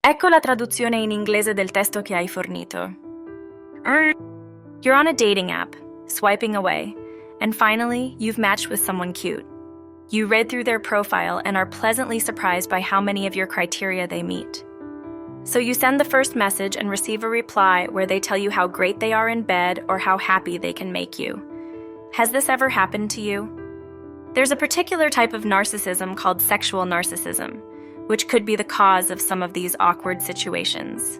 Ecco la traduzione in inglese del testo che hai fornito. You're on a dating app, swiping away, and finally, you've matched with someone cute. You read through their profile and are pleasantly surprised by how many of your criteria they meet. So you send the first message and receive a reply where they tell you how great they are in bed or how happy they can make you. Has this ever happened to you? There's a particular type of narcissism called sexual narcissism, which could be the cause of some of these awkward situations.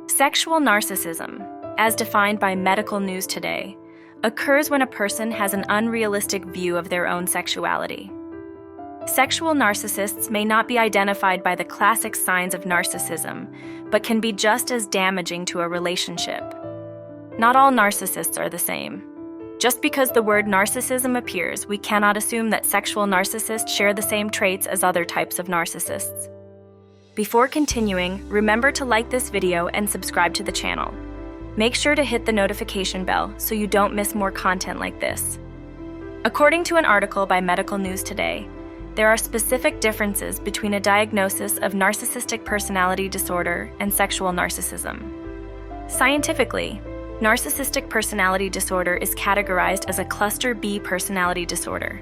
Sexual narcissism, as defined by Medical News Today, occurs when a person has an unrealistic view of their own sexuality. Sexual narcissists may not be identified by the classic signs of narcissism, but can be just as damaging to a relationship. Not all narcissists are the same. Just because the word narcissism appears, we cannot assume that sexual narcissists share the same traits as other types of narcissists. Before continuing, remember to like this video and subscribe to the channel. Make sure to hit the notification bell so you don't miss more content like this. According to an article by Medical News Today, there are specific differences between a diagnosis of narcissistic personality disorder and sexual narcissism. Scientifically, narcissistic personality disorder is categorized as a cluster B personality disorder.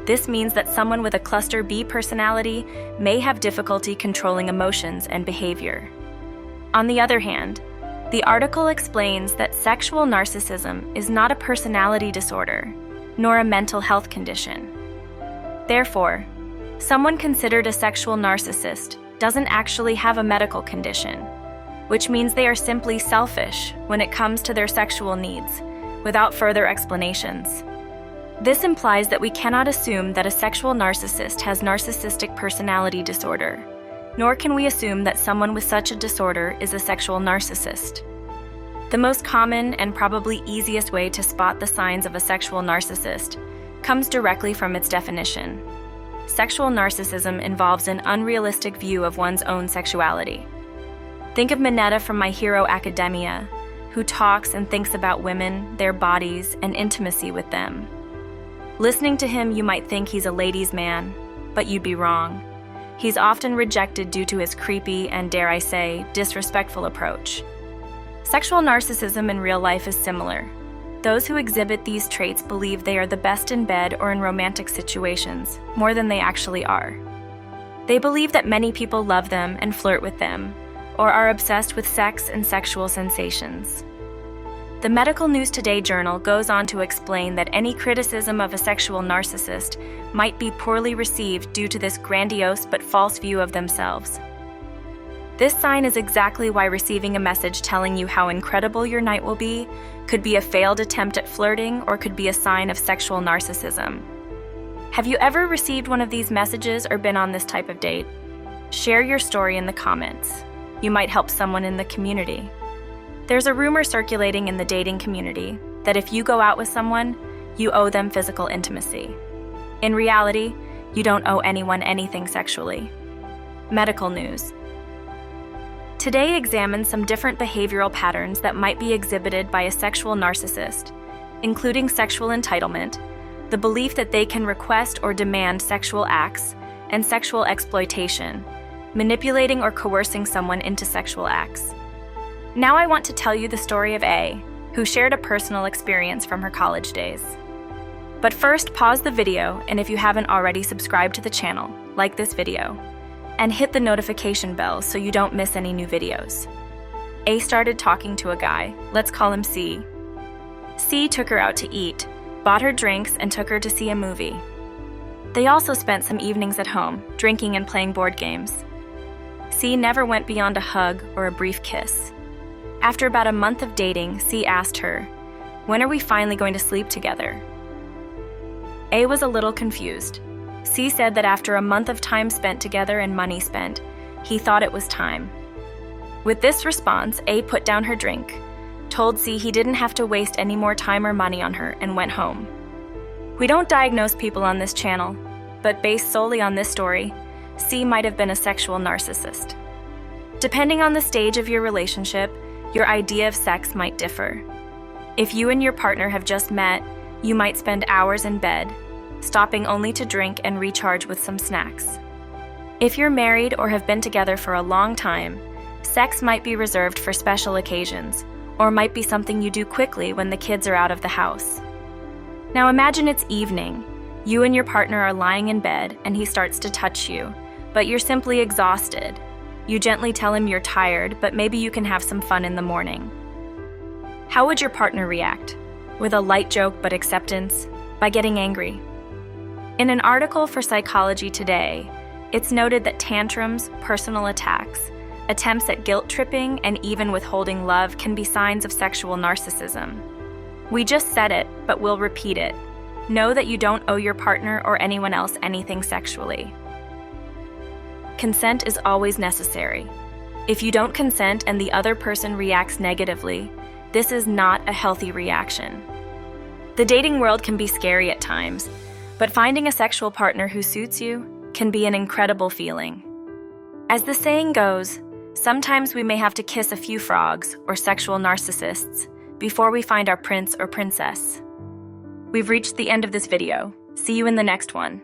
This means that someone with a cluster B personality may have difficulty controlling emotions and behavior. On the other hand, the article explains that sexual narcissism is not a personality disorder, nor a mental health condition. Therefore, someone considered a sexual narcissist doesn't actually have a medical condition, which means they are simply selfish when it comes to their sexual needs, without further explanations. This implies that we cannot assume that a sexual narcissist has narcissistic personality disorder, nor can we assume that someone with such a disorder is a sexual narcissist. The most common and probably easiest way to spot the signs of a sexual narcissist comes directly from its definition. Sexual narcissism involves an unrealistic view of one's own sexuality. Think of Mineta from My Hero Academia, who talks and thinks about women, their bodies, and intimacy with them. Listening to him, you might think he's a ladies' man, but you'd be wrong. He's often rejected due to his creepy and, dare I say, disrespectful approach. Sexual narcissism in real life is similar. Those who exhibit these traits believe they are the best in bed or in romantic situations, more than they actually are. They believe that many people love them and flirt with them, or are obsessed with sex and sexual sensations. The Medical News Today journal goes on to explain that any criticism of a sexual narcissist might be poorly received due to this grandiose but false view of themselves. This sign is exactly why receiving a message telling you how incredible your night will be could be a failed attempt at flirting or could be a sign of sexual narcissism. Have you ever received one of these messages or been on this type of date? Share your story in the comments. You might help someone in the community. There's a rumor circulating in the dating community that if you go out with someone, you owe them physical intimacy. In reality, you don't owe anyone anything sexually. Medical News Today examines some different behavioral patterns that might be exhibited by a sexual narcissist, including sexual entitlement, the belief that they can request or demand sexual acts, and sexual exploitation, manipulating or coercing someone into sexual acts. Now I want to tell you the story of A, who shared a personal experience from her college days. But first, pause the video, and if you haven't already subscribed to the channel, like this video, and hit the notification bell so you don't miss any new videos. A started talking to a guy, let's call him C. C took her out to eat, bought her drinks, and took her to see a movie. They also spent some evenings at home, drinking and playing board games. C never went beyond a hug or a brief kiss. After about a month of dating, C asked her, "When are we finally going to sleep together?" A was a little confused. C said that after a month of time spent together and money spent, he thought it was time. With this response, A put down her drink, told C he didn't have to waste any more time or money on her, and went home. We don't diagnose people on this channel, but based solely on this story, C might have been a sexual narcissist. Depending on the stage of your relationship, your idea of sex might differ. If you and your partner have just met, you might spend hours in bed, stopping only to drink and recharge with some snacks. If you're married or have been together for a long time, sex might be reserved for special occasions, or might be something you do quickly when the kids are out of the house. Now imagine it's evening. You and your partner are lying in bed and he starts to touch you, but you're simply exhausted. You gently tell him you're tired, but maybe you can have some fun in the morning. How would your partner react? With a light joke but acceptance? By getting angry? In an article for Psychology Today, it's noted that tantrums, personal attacks, attempts at guilt-tripping, and even withholding love can be signs of sexual narcissism. We just said it, but we'll repeat it. Know that you don't owe your partner or anyone else anything sexually. Consent is always necessary. If you don't consent and the other person reacts negatively, this is not a healthy reaction. The dating world can be scary at times, but finding a sexual partner who suits you can be an incredible feeling. As the saying goes, sometimes we may have to kiss a few frogs or sexual narcissists before we find our prince or princess. We've reached the end of this video. See you in the next one.